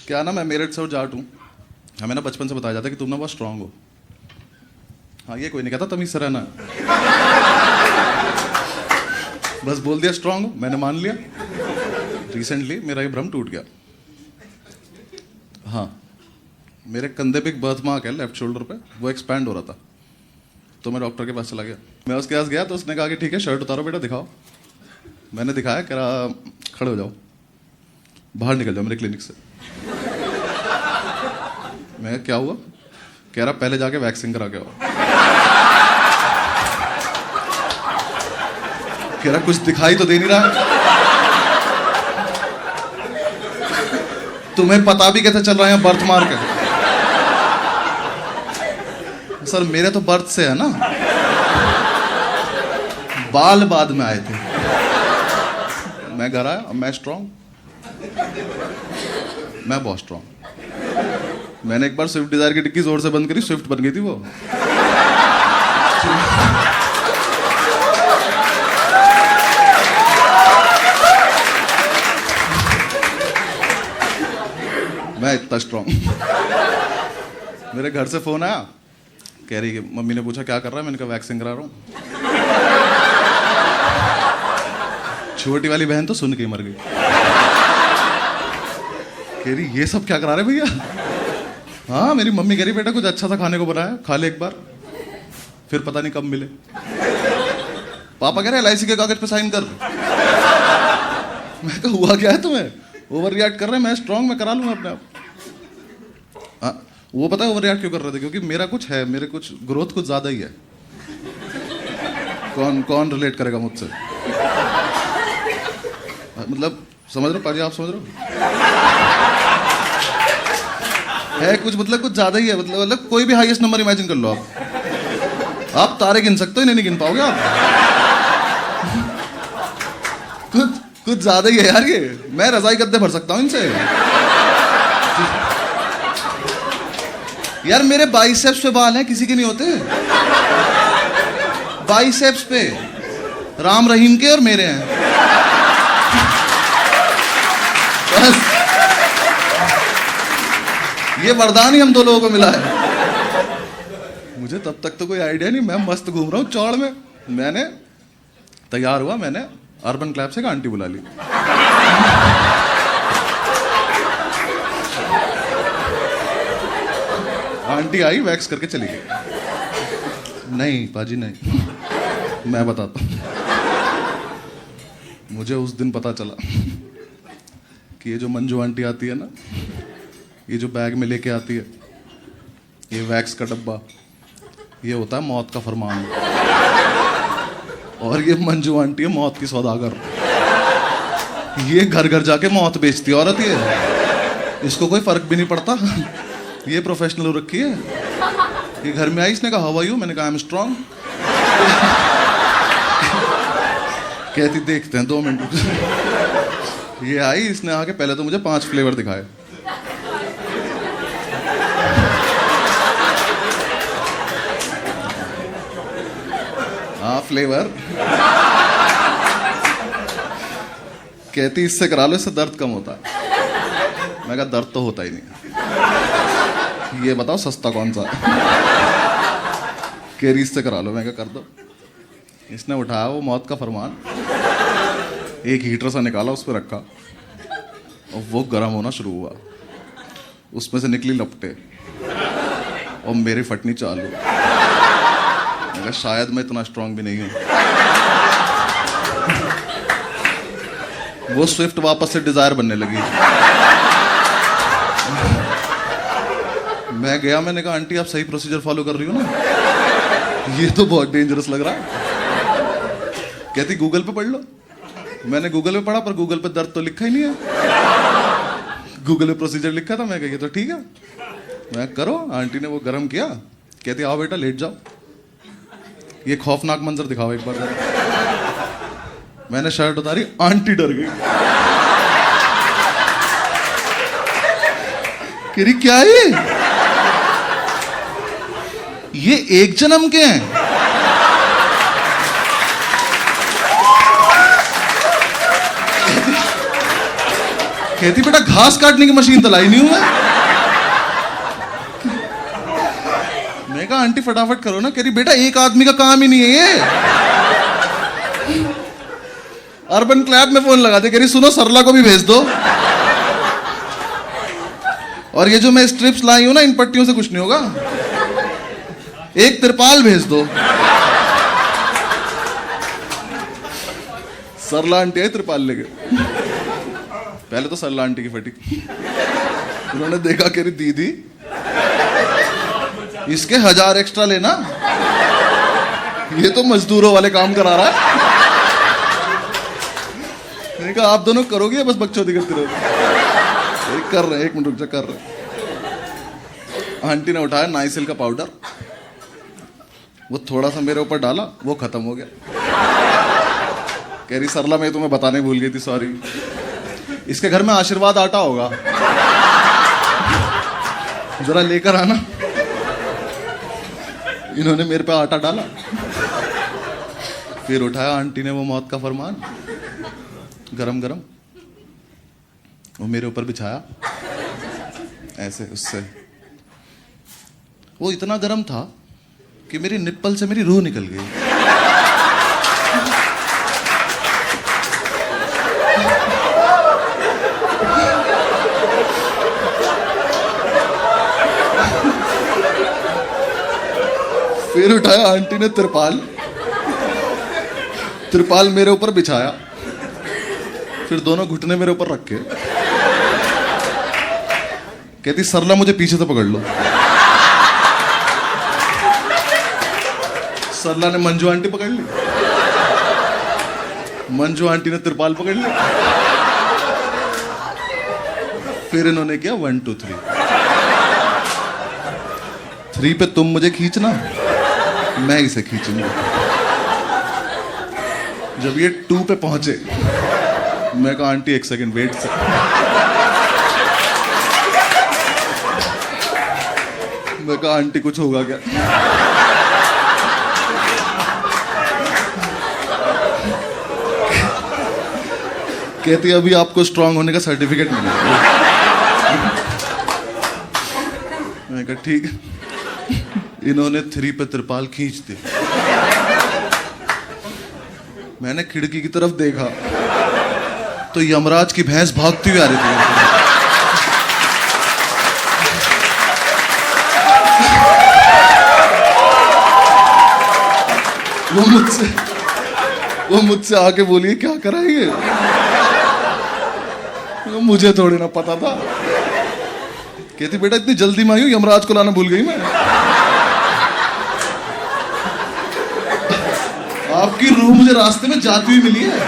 क्या ना, मैं मेरठ से और जाट हूँ। हमें ना बचपन से बताया जाता है कि तुम ना बहुत स्ट्रांग हो। हाँ, ये कोई नहीं कहता, तमीज से रहना। बस बोल दिया स्ट्रांग हो, मैंने मान लिया। रिसेंटली मेरा ये भ्रम टूट गया। हाँ, मेरे कंधे पे एक बर्थ मार्क है लेफ्ट शोल्डर पे, वो एक्सपैंड हो रहा था। तो मैं डॉक्टर के पास चला गया। मैं उसके पास गया तो उसने कहा कि ठीक है, शर्ट उतारो बेटा, दिखाओ। मैंने दिखाया, कह रहा खड़े हो जाओ, बाहर निकल जाओ मेरे क्लिनिक से। मैं क्या हुआ? कह रहा पहले जाके वैक्सीन करा के आओ। कह रहा कुछ दिखाई तो दे नहीं रहा। तुम्हें पता भी कैसे चल रहा है बर्थ मार्क है? सर मेरे तो बर्थ से है ना, बाल बाद में आए थे। मैं घर आया, मैं स्ट्रांग, मैं बहुत स्ट्रांग। मैंने एक बार स्विफ्ट डिजायर की डिक्की जोर से बंद करी, स्विफ्ट बन गई थी वो। मैं इतना स्ट्रांग। मेरे घर से फोन आया, कह रही, मम्मी ने पूछा क्या कर रहा है, मैंने कहा वैक्सीन करा रहा हूँ। छोटी वाली बहन तो सुन के ही मर गई। कह रही ये सब क्या करा रहे भैया? हाँ, मेरी मम्मी कह रही बेटा कुछ अच्छा सा खाने को बनाया, खा ले एक बार, फिर पता नहीं कब मिले। पापा कह रहे LIC के कागज पे साइन कर। मैं कहा हुआ क्या है तुम्हें? ओवर रिएक्ट कर रहे हैं, मैं स्ट्रांग, मैं करा लूंगा अपने आप। हाँ, वो पता है ओवर रिएक्ट क्यों कर रहे थे? क्योंकि मेरा कुछ है, मेरे कुछ ग्रोथ कुछ ज्यादा ही है। कौन कौन रिलेट करेगा मुझसे? मतलब समझ रहे हो पाजी, आप समझ रहे हो? है कुछ, मतलब कुछ ज्यादा ही है। मतलब कोई भी हाईएस्ट नंबर इमेजिन कर लो आप तारे गिन सकते हो, इन्हें नहीं गिन पाओगे आप। कुछ ज्यादा ही है यार ये। मैं रजाई गद्दे भर सकता हूँ इनसे। यार मेरे बाइसेप्स पे बाल हैं, किसी के नहीं होते। बाइसेप्स पे राम रहीम के और मेरे हैं। बस ये वरदान ही हम दो लोगों को मिला है। मुझे तब तक तो कोई आइडिया नहीं, मैं मस्त घूम रहा हूँ चौड़ में। मैंने तैयार हुआ, मैंने अर्बन क्लैब से एक आंटी बुला ली। आंटी आई, वैक्स करके चली गई। नहीं पाजी नहीं, मैं बताता हूँ। मुझे उस दिन पता चला कि ये जो मंजू आंटी आती है ना, ये जो बैग में लेके आती है, ये वैक्स का डब्बा, ये होता है मौत का फरमान। और ये मंजू आंटी है मौत की सौदागर। ये घर घर जाके मौत बेचती है औरत ये। इसको कोई फर्क भी नहीं पड़ता, ये प्रोफेशनल हो रखी है। ये घर में आई, इसने कहा हाउ आर यू, मैंने कहा आई एम स्ट्रांग। कहती देखते हैं 2 मिनट। ये आई, इसने आके पहले तो मुझे 5 फ्लेवर दिखाए। हाँ फ्लेवर। कहती इससे करा लो, इससे दर्द कम होता है। मैं कहा दर्द तो होता ही नहीं, ये बताओ सस्ता कौन सा है? केरी इससे करा लो। मैं कहा कर दो। इसने उठाया वो मौत का फरमान, एक हीटर सा निकाला, उस पर रखा और वो गर्म होना शुरू हुआ। उसमें से निकली लपटे और मेरी फटनी चालू। मैं कहा शायद मैं इतना स्ट्रांग भी नहीं हूं। वो स्विफ्ट वापस से डिजायर बनने लगी। मैं गया, मैंने कहा आंटी आप सही प्रोसीजर फॉलो कर रही हो ना? ये तो बहुत डेंजरस लग रहा है। कहती गूगल पे पढ़ लो। मैंने गूगल पे पढ़ा, पर गूगल पे दर्द तो लिखा ही नहीं है। गूगल पे प्रोसीजर लिखा था। मैं कहा ये तो ठीक है, मैं करो। आंटी ने वो गर्म किया, कहती आओ बेटा लेट जाओ, ये खौफनाक मंजर दिखाओ एक बार जरा। मैंने शर्ट उतारी, आंटी डर गई। कह रही क्या ये 1 जन्म के हैं? कहती बेटा घास काटने की मशीन तो लाई नहीं हूं मैं कहा आंटी फटाफट करो ना। कह रही बेटा एक आदमी का काम ही नहीं है ये। अर्बन क्लैब में फोन लगा दे, कह रही सुनो सरला को भी भेज दो, और ये जो मैं स्ट्रिप्स लाई हूं ना इन पट्टियों से कुछ नहीं होगा, एक तिरपाल भेज दो। सरला आंटी आई तिरपाल लेके। पहले तो सरला आंटी की फटी, उन्होंने देखा, कह रही दीदी इसके 1000 एक्स्ट्रा लेना, ये तो मजदूरों वाले काम करा रहा है। मैंने कहा आप दोनों करोगे या बस बकचोदी करते रहोगे? कर रहे, 1 मिनट रुक जा, कर रहे। आंटी ने उठाया नाइसिल का पाउडर, वो थोड़ा सा मेरे ऊपर डाला, वो खत्म हो गया। कह रही सरला मैं तुम्हें बताने भूल गई थी, सॉरी। इसके घर में आशीर्वाद आटा होगा, जरा लेकर आना। इन्होंने मेरे पे आटा डाला, फिर उठाया आंटी ने वो मौत का फरमान, गरम गरम, वो मेरे ऊपर बिछाया ऐसे। उससे वो इतना गरम था कि मेरी निप्पल से मेरी रूह निकल गई। फिर उठाया आंटी ने तिरपाल मेरे ऊपर बिछाया, फिर दोनों घुटने मेरे ऊपर रख के कहती सरला मुझे पीछे से पकड़ लो। सरला ने मंजू आंटी पकड़ ली, मंजू आंटी ने तिरपाल पकड़ ली, फिर इन्होंने किया 1 2 3। 3 पे तुम मुझे खींचना, मैं इसे खींचूंगा। जब ये 2 पे पहुंचे, मैं कहा आंटी 1 सेकंड वेट से। मैं कहा आंटी कुछ होगा क्या? कहती अभी आपको स्ट्रांग होने का सर्टिफिकेट मिलेगा। मैं कहा ठीक। इन्होंने 3 पे तिरपाल खींच दी। मैंने खिड़की की तरफ देखा तो यमराज की भैंस भागती हुई आ रही थी। वो मुझसे आके बोली क्या कराएंगे? मुझे थोड़ी ना पता था। कहती बेटा इतनी जल्दी में आई हूं, यमराज को लाना भूल गई मैं। आपकी रूह मुझे रास्ते में जाती हुई मिली है।